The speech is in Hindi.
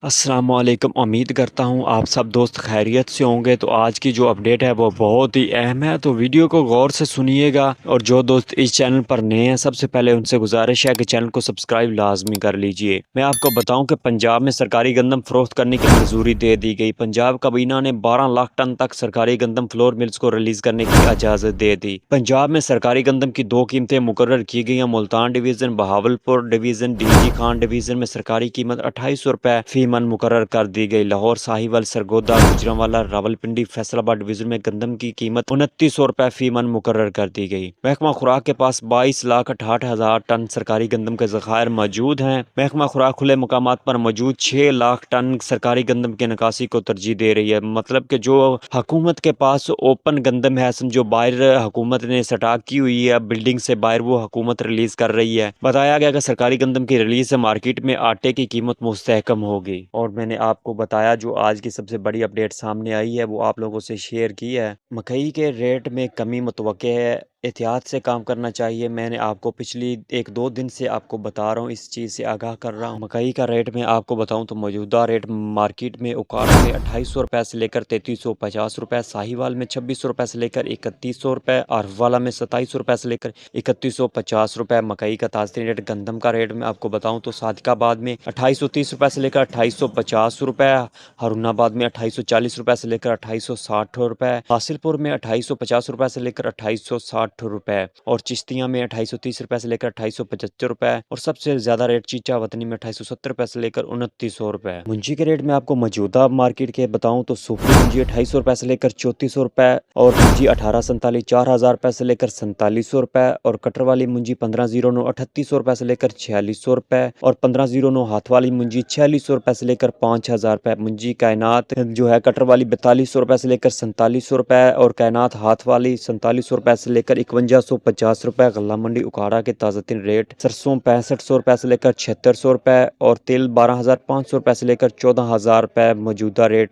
अस्सलामुअलैकुम। उम्मीद करता हूँ आप सब दोस्त खैरियत से होंगे। तो आज की जो अपडेट है वो बहुत ही अहम है, तो वीडियो को गौर से सुनिएगा। और जो दोस्त इस चैनल पर नए हैं, सबसे पहले उनसे गुजारिश है कि चैनल को सब्सक्राइब लाजमी कर लीजिए। मैं आपको बताऊं कि पंजाब में सरकारी गंदम फरोख्त करने की मंजूरी दे दी गई। पंजाब काबीना ने 12 लाख टन तक सरकारी गंदम फ्लोर मिल्स को रिलीज करने की इजाज़त दे दी। पंजाब में सरकारी गंदम की दो कीमतें मुकर्रर की गई हैं। Multan division, Bahawalpur division, DG Khan division में सरकारी कीमत 2800 रुपये फी मन मुकर्रर कर दी गई। लाहौर, साहिवाल, सरगोदा, गुजरांवाला, रावलपिंडी, फैसलाबाद डिवीजन में गंदम की कीमत 2900 रुपये फी मन मुकर्रर कर दी गई। महकमा खुराक के पास 22,68,000 टन सरकारी गंदम के ज़खायर मौजूद हैं। महकमा खुराक खुले मकामात पर मौजूद 6 लाख टन सरकारी गंदम की निकासी को तरजीह दे रही है। मतलब कि जो हुकूमत के पास ओपन गंदम है, समझो बाहर हुकूमत ने स्टॉक की हुई है, बिल्डिंग से बाहर वो हुकूमत रिलीज कर रही है। बताया गया कि सरकारी गंदम की रिलीज से मार्केट में आटे की कीमत मुस्तहकम होगी। और मैंने आपको बताया जो आज की सबसे बड़ी अपडेट सामने आई है वो आप लोगों से शेयर की है। मकई के रेट में कमी मुतवक्के है, एहतियात से काम करना चाहिए। मैंने आपको पिछली 1-2 दिन से आपको बता रहा हूँ, इस चीज़ से आगाह कर रहा हूँ। मकई का रेट मैं आपको बताऊँ तो मौजूदा रेट मार्केट में उकाड़ा में 2800 रुपये से लेकर 3350 रुपये, साहिवाल में 2600 रुपये से लेकर 3100 रुपये, आरवाला में 2700 रुपये से लेकर 3150 रुपये मकई का ताज़ा रेट। गंदम का रेट मैं आपको बताऊँ तो सादिकाबाद में 2830 रुपये से लेकर 2850 रुपये, हारूनाबाद में 2840 रुपये से लेकर 2860 रुपये, हासिलपुर में 2850 रुपये से लेकर 2860 रुपये, और चिश्तिया में 2830 रुपये से लेकर 2875 रुपये, और सबसे ज्यादा रेट चीचा वतनी में 2870 रुपये से लेकर 2900 रुपये। मुंजी के रेट में आपको मौजूदा मार्केट के बताऊं तो सूफी मुंजी 2800 रुपये से लेकर 3400 रुपये, और मुंजी 1847 4000 रुपये से लेकर 4700 रुपये, और कटर वाली मुंजी 1509 3800 रुपये से लेकर 4600 रुपये, और 1509 हाथ वाली मुंजी 4600 रुपये से लेकर 5000 रुपये। मुंजी कायनात जो है कटर वाली 4200 रुपये से लेकर 4700 रुपये, और कायनात हाथ वाली 4700 रुपये से लेकर 5150 रुपये। गल्ला मंडी उकाड़ा के ताज़ा तीन रेट सरसों 6500 रुपये से लेकर 7600 रुपये, और तेल 12500 रुपये से लेकर 14000 रुपये मौजूदा रेट।